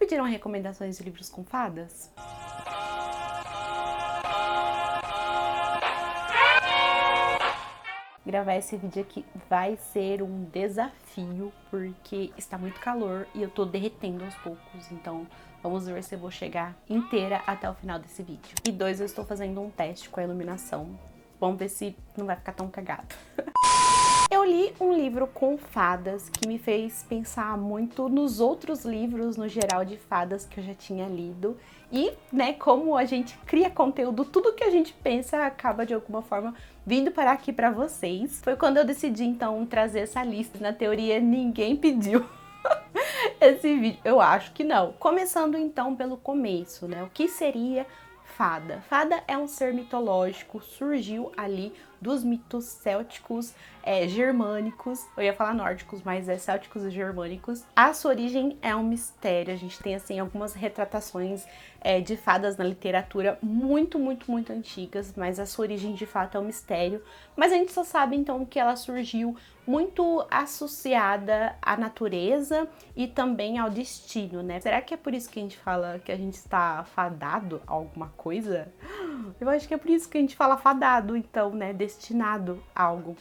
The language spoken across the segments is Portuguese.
pediram recomendações de livros com fadas? Gravar esse vídeo aqui vai ser um desafio, porque está muito calor e eu tô derretendo aos poucos, então vamos ver se eu vou chegar inteira até o final desse vídeo. E 2, eu estou fazendo um teste com a iluminação, vamos ver se não vai ficar tão cagado. Eu li um livro com fadas que me fez pensar muito nos outros livros, no geral, de fadas que eu já tinha lido. E, né, como a gente cria conteúdo, tudo que a gente pensa acaba, de alguma forma, vindo parar aqui pra vocês. Foi quando eu decidi, então, trazer essa lista. Na teoria, ninguém pediu esse vídeo. Eu acho que não. Começando, então, pelo começo, né? O que seria fada? Fada é um ser mitológico, surgiu ali dos mitos célticos, germânicos, eu ia falar nórdicos, mas é célticos e germânicos. A sua origem é um mistério, a gente tem assim algumas retratações de fadas na literatura muito antigas, mas a sua origem de fato é um mistério. Mas a gente só sabe então que ela surgiu muito associada à natureza e também ao destino, né? Será que é por isso que a gente fala que a gente está fadado a alguma coisa? Eu acho que é por isso que a gente fala fadado, então, né? Destinado a algo.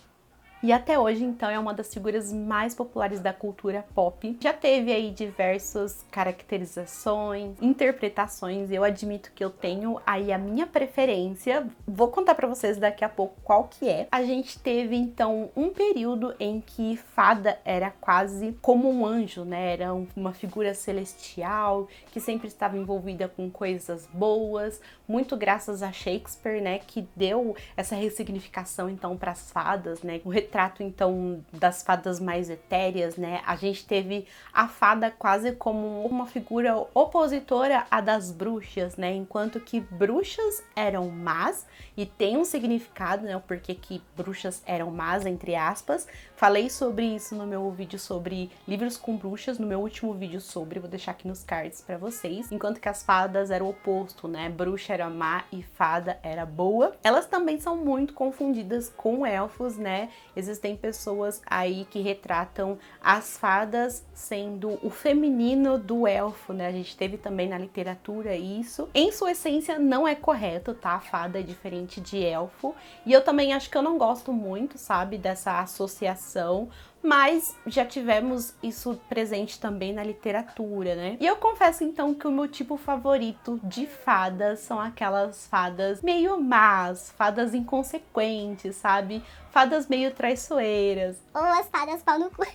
E até hoje, então, é uma das figuras mais populares da cultura pop. Já teve aí diversas caracterizações, interpretações. Eu admito que eu tenho aí a minha preferência. Vou contar pra vocês daqui a pouco qual que é. A gente teve, então, um período em que fada era quase como um anjo, né? Era uma figura celestial que sempre estava envolvida com coisas boas. Muito graças a Shakespeare, né? Que deu essa ressignificação, então, para as fadas, né? O retrato, então, das fadas mais etéreas, né? A gente teve a fada quase como uma figura opositora à das bruxas, né? Enquanto que bruxas eram más, e tem um significado, né? O porquê que bruxas eram más, entre aspas. Falei sobre isso no meu vídeo sobre livros com bruxas, no meu último vídeo sobre, vou deixar aqui nos cards pra vocês. Enquanto que as fadas eram o oposto, né? Bruxa era má e fada era boa. Elas também são muito confundidas com elfos, né? Existem pessoas aí que retratam as fadas sendo o feminino do elfo, né? A gente teve também na literatura isso. Em sua essência não é correto, tá? A fada é diferente de elfo. E eu também acho que eu não gosto muito, sabe? Dessa associação. Mas já tivemos isso presente também na literatura, né? E eu confesso então que o meu tipo favorito de fadas são aquelas fadas meio más, fadas inconsequentes, sabe? Fadas meio traiçoeiras. Ou as fadas pau no cu.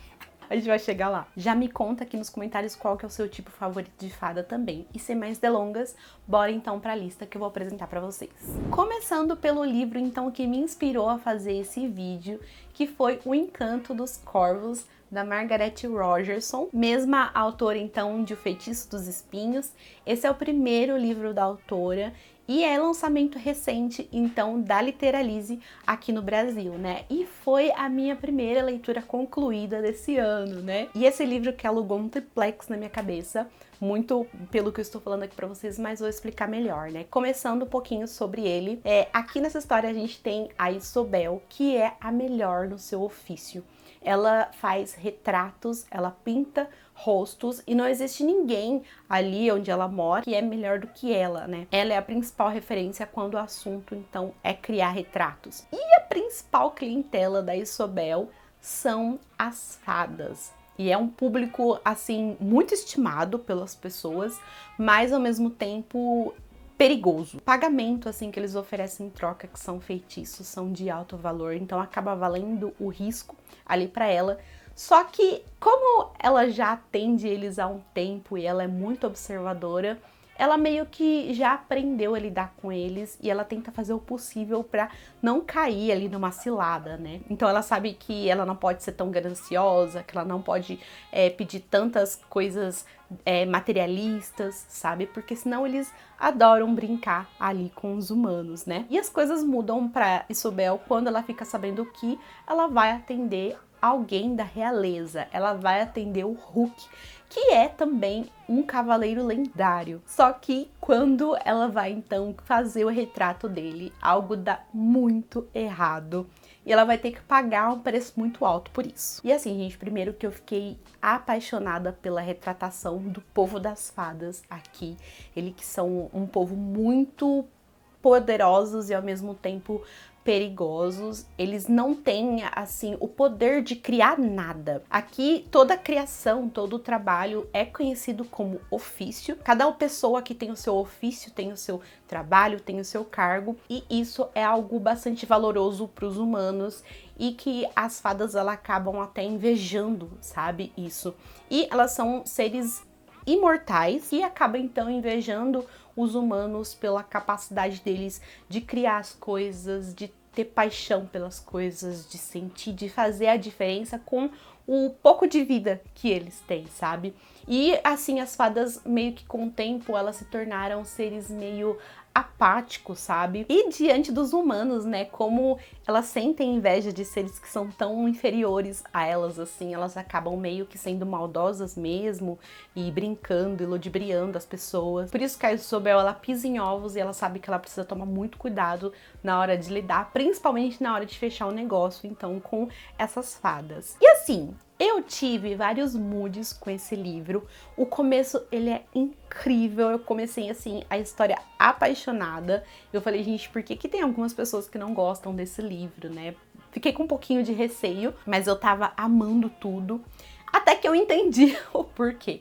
A gente vai chegar lá. Já me conta aqui nos comentários qual que é o seu tipo favorito de fada também. E sem mais delongas, bora então pra lista que eu vou apresentar pra vocês. Começando pelo livro então que me inspirou a fazer esse vídeo, que foi O Encanto dos Corvos, da Margaret Rogerson, mesma autora então de O Feitiço dos Espinhos. Esse é o primeiro livro da autora e é lançamento recente, então, da Literalize aqui no Brasil, né? E foi a minha primeira leitura concluída desse ano, né? E esse livro que alugou um triplex na minha cabeça, muito pelo que eu estou falando aqui pra vocês, mas vou explicar melhor, né? Começando um pouquinho sobre ele, aqui nessa história a gente tem a Isobel, que é a melhor no seu ofício. Ela faz retratos, ela pinta rostos e não existe ninguém ali onde ela mora que é melhor do que ela, né? Ela é a principal referência quando o assunto, então, é criar retratos. E a principal clientela da Isobel são as fadas. E é um público, assim, muito estimado pelas pessoas, mas ao mesmo tempo perigoso. O pagamento, assim, que eles oferecem em troca, que são feitiços, são de alto valor, então acaba valendo o risco ali pra ela. Só que, como ela já atende eles há um tempo e ela é muito observadora, ela meio que já aprendeu a lidar com eles e ela tenta fazer o possível pra não cair ali numa cilada, né? Então ela sabe que ela não pode ser tão gananciosa, que ela não pode pedir tantas coisas materialistas, sabe? Porque senão eles adoram brincar ali com os humanos, né? E as coisas mudam pra Isobel quando ela fica sabendo que ela vai atender alguém da realeza, ela vai atender o Hook, que é também um cavaleiro lendário. Só que quando ela vai então fazer o retrato dele, algo dá muito errado. e ela vai ter que pagar um preço muito alto por isso. E assim, gente, primeiro que eu fiquei apaixonada pela retratação do povo das fadas aqui. Eles que são um povo muito poderosos e ao mesmo tempo perigosos. Eles não têm, assim, o poder de criar nada. Aqui, toda a criação, todo o trabalho é conhecido como ofício. Cada pessoa aqui tem o seu ofício, tem o seu trabalho, tem o seu cargo, e isso é algo bastante valoroso para os humanos e que as fadas elas acabam até invejando, sabe, isso. E elas são seres imortais e acabam então invejando os humanos pela capacidade deles de criar as coisas, de ter paixão pelas coisas, de sentir, de fazer a diferença com o pouco de vida que eles têm, sabe? E assim, as fadas meio que com o tempo elas se tornaram seres meio apáticos, sabe? E diante dos humanos, né, como elas sentem inveja de seres que são tão inferiores a elas, assim, elas acabam meio que sendo maldosas mesmo e brincando e ludibriando as pessoas. Por isso que a Isobel, ela pisa em ovos e ela sabe que ela precisa tomar muito cuidado na hora de lidar, principalmente na hora de fechar o negócio, então, com essas fadas. E assim, eu tive vários moods com esse livro. O começo, ele é incrível. Eu comecei, assim, a história apaixonada. Eu falei, gente, por que que tem algumas pessoas que não gostam desse livro, né? Fiquei com um pouquinho de receio, mas eu tava amando tudo. Até que eu entendi o porquê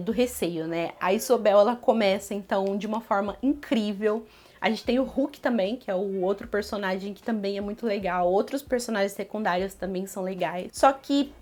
do receio, né? A Isobel, ela começa, então, de uma forma incrível. A gente tem o Hulk também, que é o outro personagem que também é muito legal. Outros personagens secundários também são legais. Só que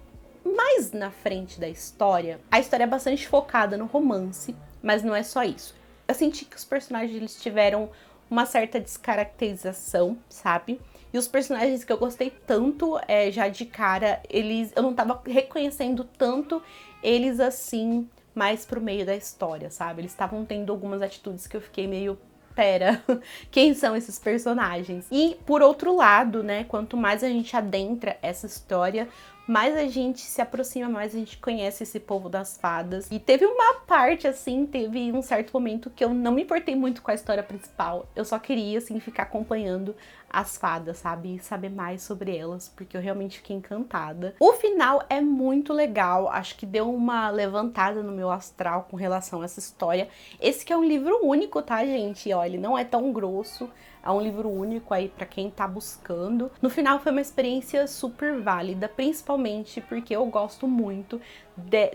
mais na frente da história, a história é bastante focada no romance, mas não é só isso. Eu senti que os personagens eles tiveram uma certa descaracterização, sabe? E os personagens que eu gostei tanto, já de cara, eu não tava reconhecendo tanto eles assim, mais pro meio da história, sabe? Eles estavam tendo algumas atitudes que eu fiquei meio... Pera, quem são esses personagens? E, por outro lado, né, quanto mais a gente adentra essa história, mais a gente se aproxima, mais a gente conhece esse povo das fadas. E teve uma parte, assim, teve um certo momento que eu não me importei muito com a história principal. Eu só queria, assim, ficar acompanhando as fadas, sabe? E saber mais sobre elas, porque eu realmente fiquei encantada. O final é muito legal, acho que deu uma levantada no meu astral com relação a essa história. Esse que é um livro único, tá, gente? Ó, ele não é tão grosso. É um livro único aí pra quem tá buscando. No final foi uma experiência super válida, principalmente porque eu gosto muito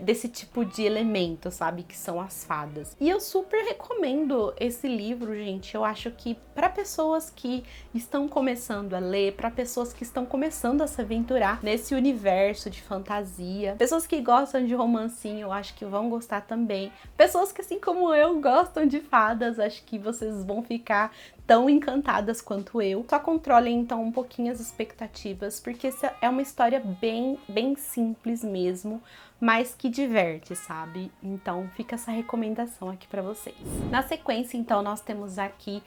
desse tipo de elemento, sabe? Que são as fadas. E eu super recomendo esse livro, gente. Eu acho que para pessoas que estão começando a ler, para pessoas que estão começando a se aventurar nesse universo de fantasia, pessoas que gostam de romancinho, eu acho que vão gostar também. Pessoas que, assim como eu, gostam de fadas, acho que vocês vão ficar tão encantadas quanto eu. Só controlem então um pouquinho as expectativas, porque essa é uma história bem simples mesmo, mas que diverte, sabe? Então fica essa recomendação aqui pra vocês. Na sequência, então, nós temos aqui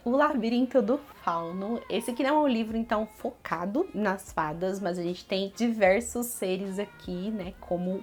O Labirinto do Fauno. Esse aqui não é um livro, então, focado nas fadas, mas a gente tem diversos seres aqui, né, como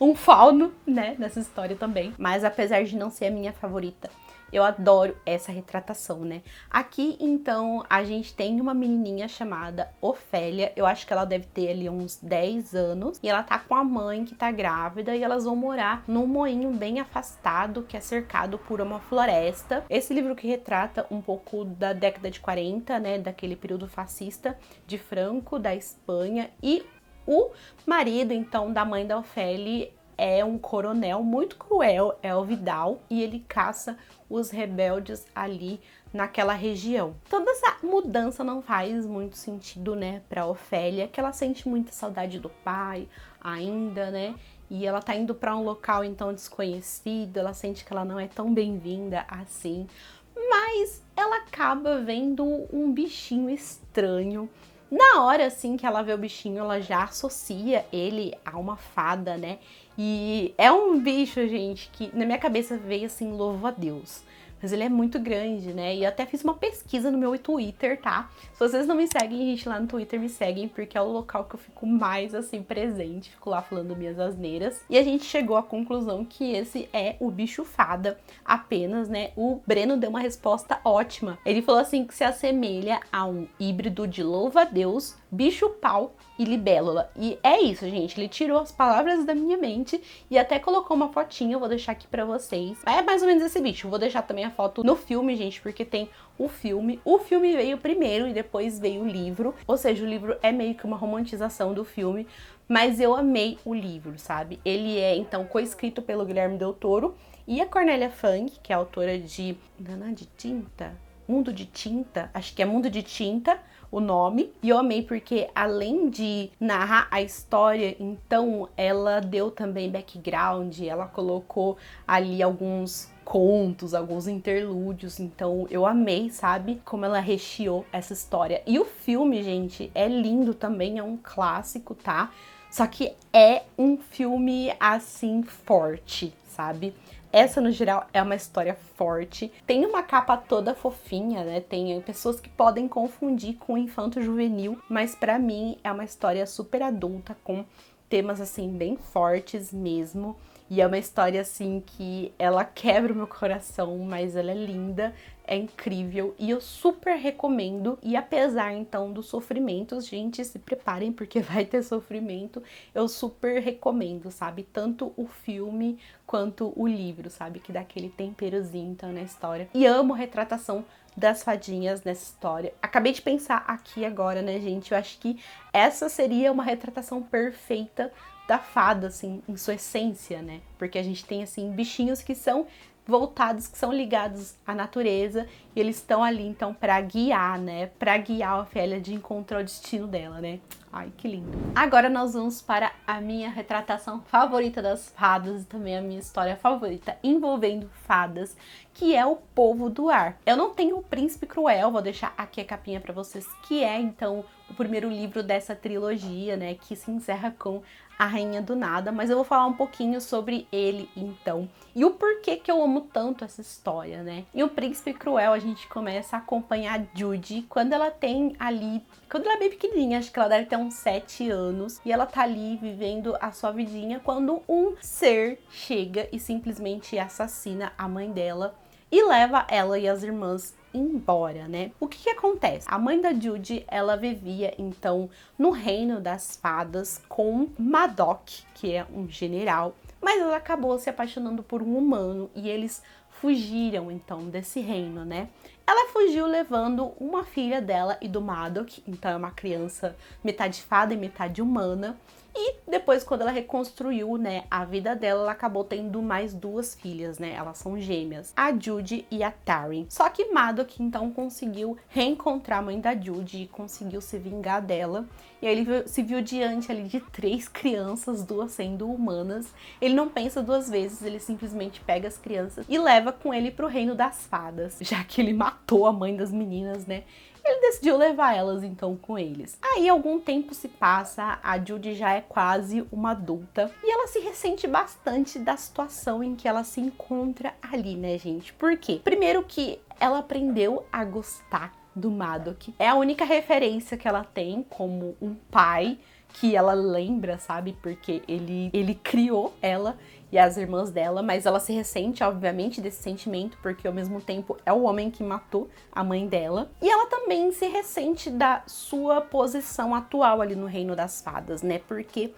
um fauno, né, nessa história também. Mas apesar de não ser a minha favorita, eu adoro essa retratação, né? Aqui, então, a gente tem uma menininha chamada Ofélia. Eu acho que ela deve ter ali uns 10 anos. E ela tá com a mãe que tá grávida. E elas vão morar num moinho bem afastado, que é cercado por uma floresta. Esse livro que retrata um pouco da década de 40, né? Daquele período fascista de Franco, da Espanha. E o marido, então, da mãe da Ofélia é um coronel muito cruel, é o Vidal. E ele caça os rebeldes ali naquela região. Toda essa mudança não faz muito sentido, né, pra Ofélia, que ela sente muita saudade do pai ainda, né, e ela tá indo pra um local então desconhecido, ela sente que ela não é tão bem-vinda assim, mas ela acaba vendo um bichinho estranho. Na hora, assim, que ela vê o bichinho, ela já associa ele a uma fada, né? E é um bicho, gente, que na minha cabeça veio assim, louvo a Deus. mas ele é muito grande, né? E eu até fiz uma pesquisa no meu Twitter, tá? Se vocês não me seguem, gente, lá no Twitter me seguem, porque é o local que eu fico mais, assim, presente. Fico lá falando minhas asneiras. E a gente chegou à conclusão que esse é o bicho fada apenas, né? O Breno deu uma resposta ótima. Ele falou assim que se assemelha a um híbrido de louva-a-Deus, bicho-pau e libélula. E é isso, gente. Ele tirou as palavras da minha mente e até colocou uma fotinha, eu vou deixar aqui pra vocês. É mais ou menos esse bicho. Eu vou deixar também a foto no filme, gente, porque tem o filme. O filme veio primeiro e depois veio o livro. Ou seja, o livro é meio que uma romantização do filme, mas eu amei o livro, sabe? Ele é, então, coescrito pelo Guilherme Del Toro e a Cornélia Fung, que é autora de Nana de Tinta? Mundo de Tinta? Acho que é Mundo de Tinta o nome. E eu amei porque, além de narrar a história, então ela deu também background, ela colocou ali alguns contos, alguns interlúdios, então eu amei, sabe, como ela recheou essa história. E o filme, gente, é lindo também, é um clássico, tá? Só que é um filme, assim, forte, sabe? Essa, no geral, é uma história forte. Tem uma capa toda fofinha, né? Tem pessoas que podem confundir com infanto-juvenil, mas pra mim é uma história super adulta, com temas, assim, bem fortes mesmo. E é uma história, assim, que ela quebra o meu coração, mas ela é linda, é incrível e eu super recomendo. E apesar, então, dos sofrimentos, gente, se preparem porque vai ter sofrimento, eu super recomendo, sabe? Tanto o filme quanto o livro, sabe? Que dá aquele temperozinho, então, na história. E amo a retratação das fadinhas nessa história. Acabei de pensar aqui agora, né, gente? Eu acho que essa seria uma retratação perfeita da fada, assim, em sua essência, né? Porque a gente tem, assim, bichinhos que são voltados, que são ligados à natureza, e eles estão ali, então, pra guiar, né? Pra guiar a Ofélia de encontrar o destino dela, né? Ai, que lindo. Agora nós vamos para a minha retratação favorita das fadas e também a minha história favorita envolvendo fadas, que é o Povo do Ar. Eu não tenho o Príncipe Cruel, vou deixar aqui a capinha pra vocês, que é, então, o primeiro livro dessa trilogia, né? Que se encerra com a Rainha do Nada, mas eu vou falar um pouquinho sobre ele, então, e o porquê que eu amo tanto essa história, né? E o Príncipe Cruel, a gente começa a acompanhar a Judy quando ela tem ali, quando ela é bem pequenininha, acho que ela deve ter uns 7 anos, e ela tá ali vivendo a sua vidinha quando um ser chega e simplesmente assassina a mãe dela e leva ela e as irmãs embora, né? O que acontece? A mãe da Judy, ela vivia, então, no reino das fadas com Madoc, que é um general, mas ela acabou se apaixonando por um humano e eles fugiram, então, desse reino, né? Ela fugiu levando uma filha dela e do Madoc, então é uma criança metade fada e metade humana. E depois, quando ela reconstruiu, né, a vida dela, ela acabou tendo mais 2 filhas, né? Elas são gêmeas, a Judy e a Taryn. Só que Madoc, então, conseguiu reencontrar a mãe da Judy e conseguiu se vingar dela. E aí ele se viu diante ali de 3 crianças, 2 sendo humanas. Ele não pensa 2 vezes, ele simplesmente pega as crianças e leva com ele pro reino das fadas, já que ele matou a mãe das meninas, né? Ele decidiu levar elas, então, com eles. Aí, algum tempo se passa, a Judy já é quase uma adulta e ela se ressente bastante da situação em que ela se encontra ali, né, gente? Por quê? Primeiro que ela aprendeu a gostar do Madoc. É a única referência que ela tem como um pai que ela lembra, sabe? Porque ele criou ela e as irmãs dela, mas ela se ressente, obviamente, desse sentimento, porque ao mesmo tempo é o homem que matou a mãe dela. E ela também se ressente da sua posição atual ali no Reino das Fadas, né? Porque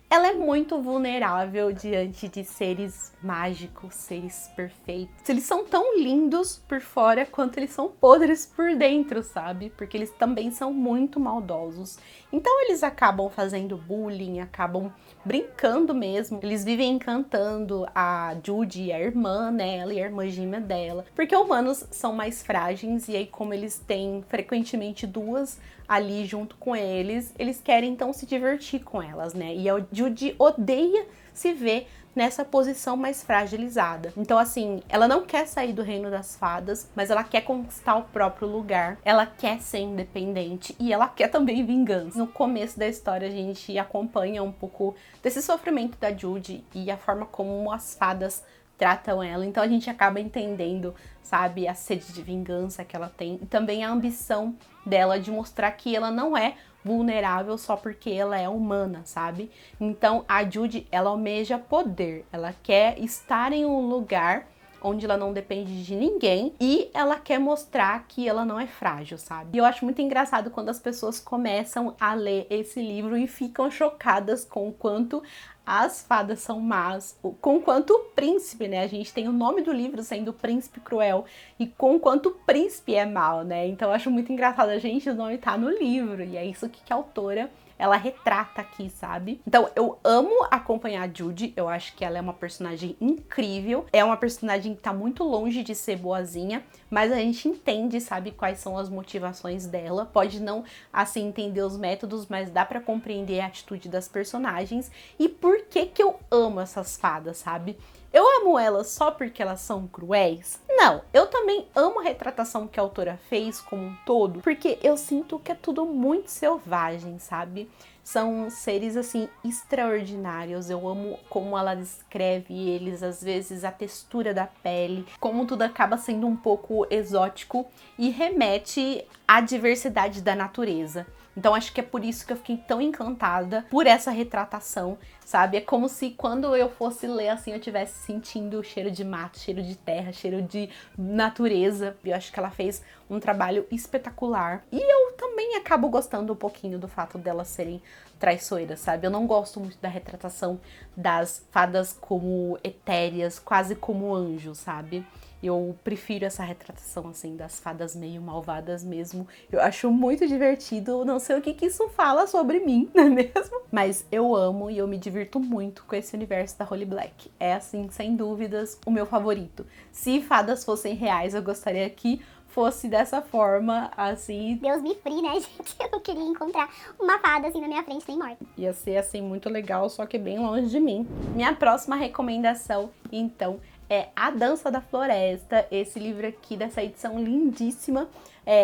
ela é muito vulnerável diante de seres mágicos, seres perfeitos. Eles são tão lindos por fora quanto eles são podres por dentro, sabe? Porque eles também são muito maldosos. Então eles acabam fazendo bullying, acabam brincando mesmo. Eles vivem encantando a Judy, a irmã, né? Ela e a irmã gêmea dela. Porque humanos são mais frágeis e aí, como eles têm frequentemente 2 ali junto com eles, eles querem então se divertir com elas, né? E a Judy odeia se ver nessa posição mais fragilizada. Então, assim, ela não quer sair do reino das fadas, mas ela quer conquistar o próprio lugar, ela quer ser independente e ela quer também vingança. No começo da história, a gente acompanha um pouco desse sofrimento da Judy e a forma como as fadas tratam ela. Então a gente acaba entendendo, sabe, a sede de vingança que ela tem e também a ambição dela de mostrar que ela não é vulnerável só porque ela é humana, sabe? Então a Judy, ela almeja poder, ela quer estar em um lugar onde ela não depende de ninguém e ela quer mostrar que ela não é frágil, sabe? E eu acho muito engraçado quando as pessoas começam a ler esse livro e ficam chocadas com o quanto as fadas são más, com quanto o príncipe, né? A gente tem o nome do livro sendo o Príncipe Cruel e com quanto o príncipe é mau, né? Então eu acho muito engraçado, a gente, o nome tá no livro e é isso que a autora ela retrata aqui, sabe? Então eu amo acompanhar a Judy, eu acho que ela é uma personagem incrível, é uma personagem que tá muito longe de ser boazinha, mas a gente entende, sabe, quais são as motivações dela, pode não, assim, entender os métodos, mas dá pra compreender a atitude das personagens e por que que eu amo essas fadas, sabe? Eu amo elas só porque elas são cruéis? Não, eu também amo a retratação que a autora fez como um todo, porque eu sinto que é tudo muito selvagem, sabe? São seres, assim, extraordinários. Eu amo como ela descreve eles, às vezes a textura da pele, como tudo acaba sendo um pouco exótico e remete à diversidade da natureza. Então acho que é por isso que eu fiquei tão encantada por essa retratação, sabe? É como se quando eu fosse ler assim, eu estivesse sentindo o cheiro de mato, cheiro de terra, cheiro de natureza. Eu acho que ela fez um trabalho espetacular. E eu também acabo gostando um pouquinho do fato delas serem traiçoeiras, sabe? Eu não gosto muito da retratação das fadas como etéreas, quase como anjos, sabe? Eu prefiro essa retratação, assim, das fadas meio malvadas mesmo. Eu acho muito divertido, não sei o que que isso fala sobre mim, não é mesmo? Mas eu amo e eu me divirto muito com esse universo da Holly Black. É, assim, sem dúvidas, o meu favorito. Se fadas fossem reais, eu gostaria que fosse dessa forma, assim. Deus me free, né, gente? Eu não queria encontrar uma fada assim na minha frente nem morta. Ia ser, assim, muito legal, só que bem longe de mim. Minha próxima recomendação, então, é A Dança da Floresta, esse livro aqui dessa edição lindíssima,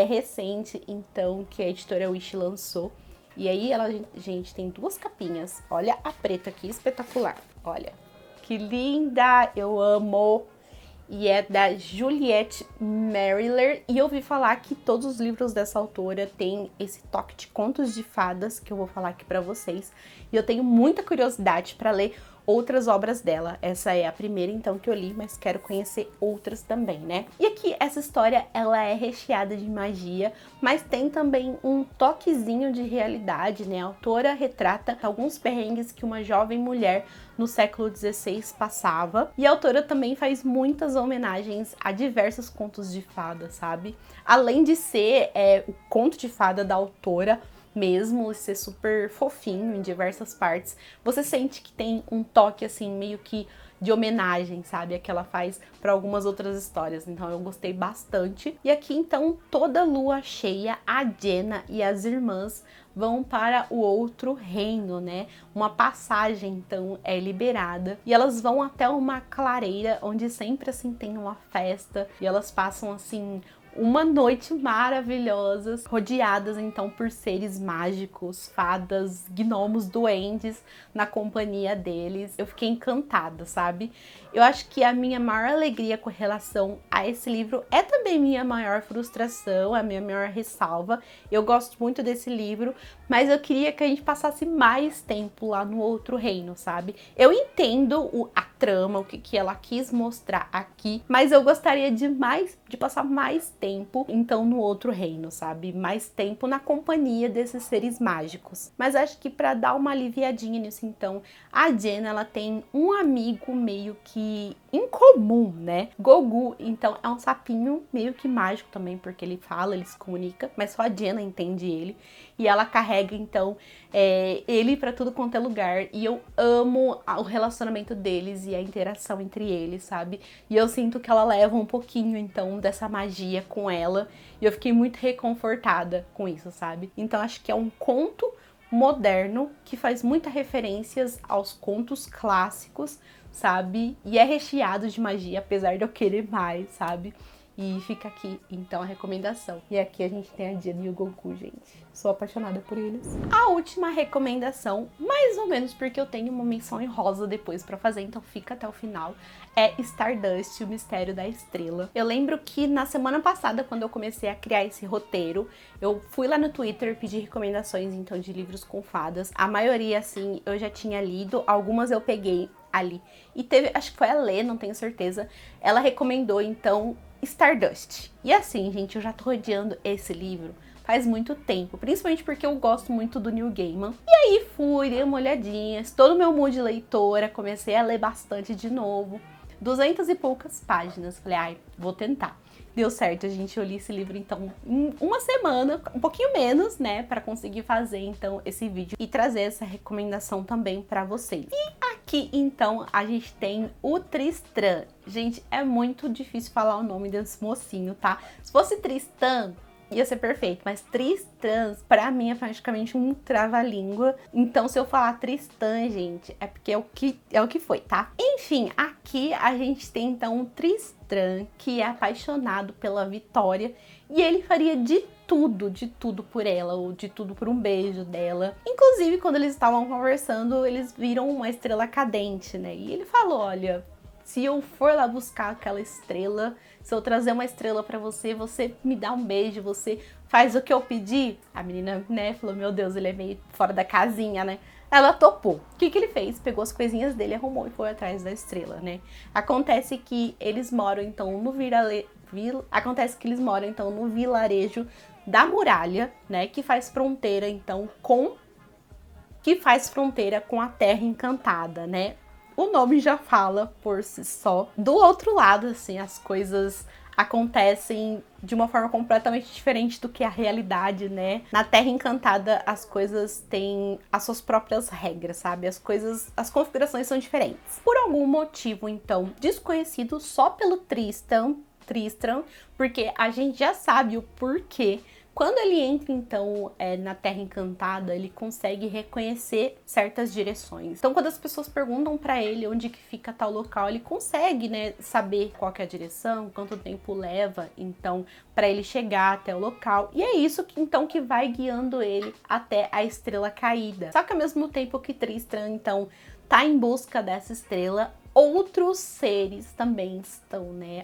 recente, então, que a editora Wish lançou. E aí ela, gente, tem duas capinhas. Olha a preta aqui, espetacular. Olha, que linda! Eu amo! E é da Juliette Marilher. E eu ouvi falar que todos os livros dessa autora têm esse toque de contos de fadas, que eu vou falar aqui pra vocês. E eu tenho muita curiosidade pra ler outras obras dela. Essa é a primeira, então, que eu li, mas quero conhecer outras também, né? E aqui, essa história, ela é recheada de magia, mas tem também um toquezinho de realidade, né? A autora retrata alguns perrengues que uma jovem mulher no século XVI passava. E a autora também faz muitas homenagens a diversos contos de fada, sabe? Além de ser o conto de fada da autora, mesmo ser super fofinho em diversas partes, você sente que tem um toque assim meio que de homenagem, sabe? Que ela faz para algumas outras histórias. Então eu gostei bastante. E aqui então toda lua cheia, a Jenna e as irmãs vão para o outro reino, né? Uma passagem então é liberada e elas vão até uma clareira onde sempre assim tem uma festa e elas passam assim uma noite maravilhosa, rodeadas então por seres mágicos, fadas, gnomos, duendes na companhia deles. Eu fiquei encantada, sabe? Eu acho que a minha maior alegria com relação a esse livro é também minha maior frustração, a minha maior ressalva. Eu gosto muito desse livro, mas eu queria que a gente passasse mais tempo lá no outro reino, sabe? Eu entendo a trama, o que ela quis mostrar aqui, mas eu gostaria de passar mais tempo, então, no outro reino, sabe? Mais tempo na companhia desses seres mágicos. Mas acho que para dar uma aliviadinha nisso, então, a Jenna, ela tem um amigo meio que incomum, né? Gogu, então, é um sapinho meio que mágico também, porque ele fala, ele se comunica, mas só a Jenna entende ele. E ela carrega, então, ele pra tudo quanto é lugar. E eu amo o relacionamento deles e a interação entre eles, sabe? E eu sinto que ela leva um pouquinho, então, dessa magia com ela. E eu fiquei muito reconfortada com isso, sabe? Então, acho que é um conto moderno que faz muitas referências aos contos clássicos, sabe? E é recheado de magia, apesar de eu querer mais, sabe? E fica aqui, então, a recomendação. E aqui a gente tem a Diana e o Goku, gente. Sou apaixonada por eles. A última recomendação, mais ou menos porque eu tenho uma menção em rosa depois pra fazer, então fica até o final, é Stardust, o Mistério da Estrela. Eu lembro que na semana passada, quando eu comecei a criar esse roteiro, eu fui lá no Twitter pedir recomendações, então, de livros com fadas. A maioria, assim, eu já tinha lido, algumas eu peguei ali. E teve, acho que foi a Lê, não tenho certeza, ela recomendou, então, Stardust. E assim, gente, eu já tô odiando esse livro faz muito tempo, principalmente porque eu gosto muito do Neil Gaiman. E aí fui, dei uma olhadinha, estou no meu mood leitora, comecei a ler bastante de novo. 200 e poucas páginas, falei, ai, vou tentar. Deu certo, gente, eu li esse livro, então, em uma semana, um pouquinho menos, né, pra conseguir fazer, então, esse vídeo e trazer essa recomendação também pra vocês. E aqui, então, a gente tem o Tristram. Gente, é muito difícil falar o nome desse mocinho, tá? Se fosse Tristan, ia ser perfeito, mas Tristram, pra mim, é praticamente um trava-língua. Então, se eu falar Tristan, gente, é porque é o que foi, tá? Enfim, aqui a gente tem, então, um Tristram que é apaixonado pela Vitória e ele faria de tudo por ela, ou de tudo por um beijo dela. Inclusive, quando eles estavam conversando, eles viram uma estrela cadente, né? E ele falou, olha, se eu for lá buscar aquela estrela, se eu trazer uma estrela pra você, você me dá um beijo, você faz o que eu pedi? A menina, né, falou, meu Deus, ele é meio fora da casinha, né? Ela topou. O que ele fez? Pegou as coisinhas dele, arrumou e foi atrás da estrela, né? Acontece que eles moram, então, no vilarejo da muralha, né? Que faz fronteira, então, com a Terra Encantada, né? O nome já fala por si só. Do outro lado, assim, as coisas acontecem de uma forma completamente diferente do que a realidade, né? Na Terra Encantada, as coisas têm as suas próprias regras, sabe? As configurações são diferentes. Por algum motivo, então, desconhecido só pelo Tristram, porque a gente já sabe o porquê. Quando ele entra, então, na Terra Encantada, ele consegue reconhecer certas direções. Então, quando as pessoas perguntam pra ele onde que fica tal local, ele consegue, né, saber qual que é a direção, quanto tempo leva, então, pra ele chegar até o local. E é isso que, então, que vai guiando ele até a estrela caída. Só que ao mesmo tempo que Tristram, então, tá em busca dessa estrela, outros seres também estão, né?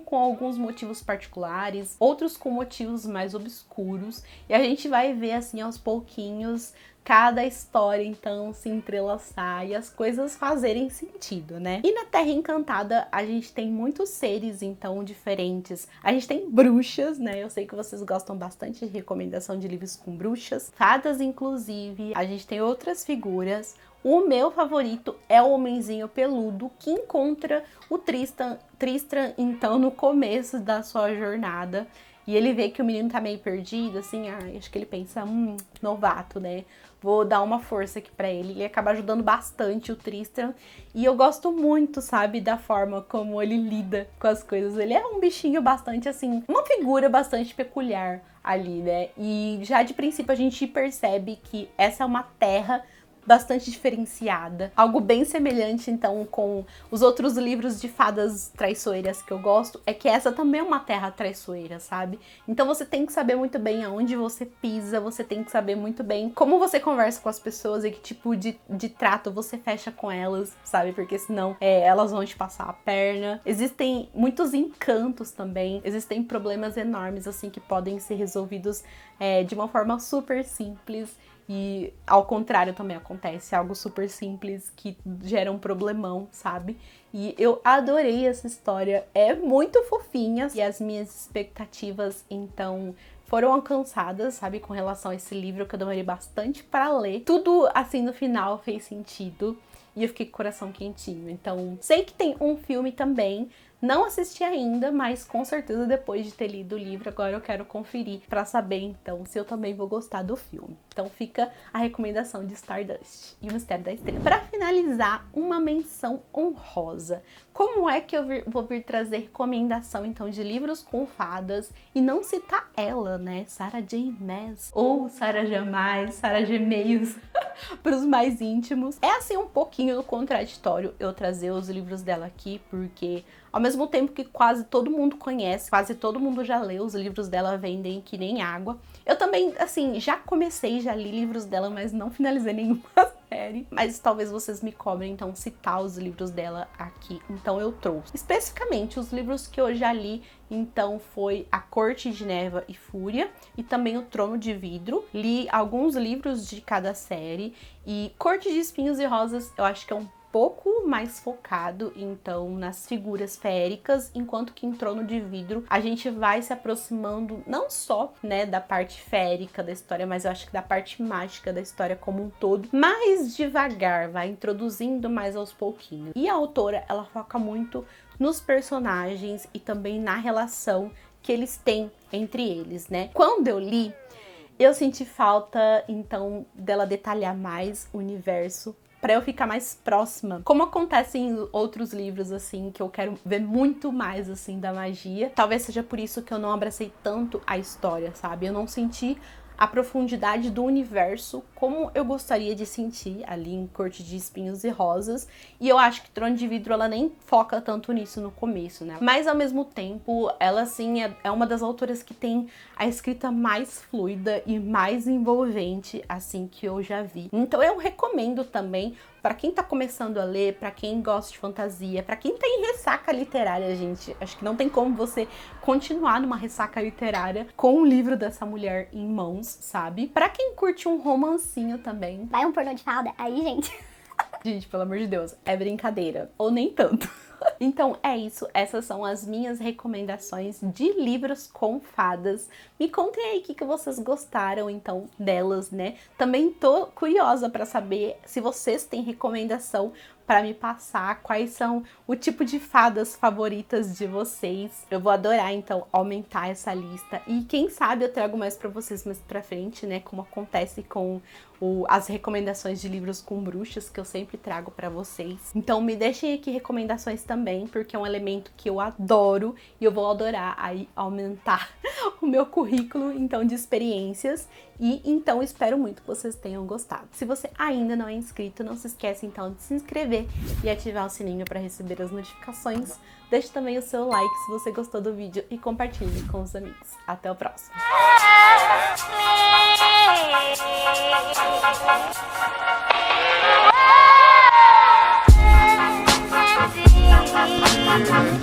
Com alguns motivos particulares, outros com motivos mais obscuros. E a gente vai ver, assim, aos pouquinhos, cada história, então, se entrelaçar e as coisas fazerem sentido, né? E na Terra Encantada, a gente tem muitos seres, então, diferentes. A gente tem bruxas, né? Eu sei que vocês gostam bastante de recomendação de livros com bruxas. Fadas, inclusive. A gente tem outras figuras. O meu favorito é o homenzinho peludo que encontra o Tristram, então, no começo da sua jornada. E ele vê que o menino tá meio perdido, assim, acho que ele pensa, novato, né? Vou dar uma força aqui pra ele. Ele acaba ajudando bastante o Tristram. E eu gosto muito, sabe, da forma como ele lida com as coisas. Ele é um bichinho bastante, assim, uma figura bastante peculiar ali, né? E já de princípio a gente percebe que essa é uma terra bastante diferenciada. Algo bem semelhante, então, com os outros livros de fadas traiçoeiras que eu gosto, é que essa também é uma terra traiçoeira, sabe? Então você tem que saber muito bem aonde você pisa, você tem que saber muito bem como você conversa com as pessoas e que tipo de trato você fecha com elas, sabe? Porque senão elas vão te passar a perna. Existem muitos encantos também, existem problemas enormes, assim, que podem ser resolvidos de uma forma super simples. E ao contrário também acontece, algo super simples que gera um problemão, sabe? E eu adorei essa história, é muito fofinha e as minhas expectativas, então, foram alcançadas, sabe? Com relação a esse livro que eu demorei bastante pra ler. Tudo, assim, no final fez sentido e eu fiquei com o coração quentinho. Então, sei que tem um filme também. Não assisti ainda, mas com certeza depois de ter lido o livro, agora eu quero conferir pra saber, então, se eu também vou gostar do filme. Então fica a recomendação de Stardust e o Mistério da Estrela. Pra finalizar, uma menção honrosa. Como é que eu vou vir trazer recomendação, então, de livros com fadas e não citar ela, né? Sarah J. Maas ou Sarah Jamais, Sarah G. Meios, para os mais íntimos. É, assim, um pouquinho contraditório eu trazer os livros dela aqui, porque ao mesmo mesmo tempo que quase todo mundo conhece, quase todo mundo já leu, os livros dela vendem que nem água. Eu também, assim, já comecei, já li livros dela, mas não finalizei nenhuma série. Mas talvez vocês me cobrem, então, citar os livros dela aqui. Então eu trouxe. Especificamente, os livros que eu já li, então, foi A Corte de Névoa e Fúria e também O Trono de Vidro. Li alguns livros de cada série e Corte de Espinhos e Rosas eu acho que é um pouco mais focado, então, nas figuras féricas, enquanto que em Trono de Vidro a gente vai se aproximando não só, né, da parte férica da história, mas eu acho que da parte mágica da história como um todo, mais devagar, vai introduzindo mais aos pouquinhos. E a autora, ela foca muito nos personagens e também na relação que eles têm entre eles, né? Quando eu li, eu senti falta, então, dela detalhar mais o universo pra eu ficar mais próxima. Como acontece em outros livros, assim, que eu quero ver muito mais, assim, da magia. Talvez seja por isso que eu não abracei tanto a história, sabe? Eu não senti a profundidade do universo como eu gostaria de sentir ali em Corte de Espinhos e Rosas. E eu acho que Trono de Vidro, ela nem foca tanto nisso no começo, né? Mas, ao mesmo tempo, ela, assim, é uma das autoras que tem a escrita mais fluida e mais envolvente, assim, que eu já vi. Então, eu recomendo também pra quem tá começando a ler, pra quem gosta de fantasia, pra quem tem ressaca literária, gente. Acho que não tem como você continuar numa ressaca literária com um livro dessa mulher em mãos, sabe? Pra quem curte um romancinho também. Vai um pornô de fada? Aí, gente. Gente, pelo amor de Deus, é brincadeira. Ou nem tanto. Então é isso, essas são as minhas recomendações de livros com fadas. Me contem aí o que vocês gostaram, então, delas, né? Também tô curiosa pra saber se vocês têm recomendação para me passar, quais são o tipo de fadas favoritas de vocês. Eu vou adorar, então, aumentar essa lista. E quem sabe eu trago mais para vocês mais pra frente, né? Como acontece com as recomendações de livros com bruxas, que eu sempre trago para vocês. Então me deixem aqui recomendações também, porque é um elemento que eu adoro e eu vou adorar aí aumentar o meu currículo, então, de experiências. E então espero muito que vocês tenham gostado. Se você ainda não é inscrito, não se esqueça então de se inscrever e ativar o sininho para receber as notificações. Deixe também o seu like se você gostou do vídeo e compartilhe com os amigos. Até o próximo! Thank you.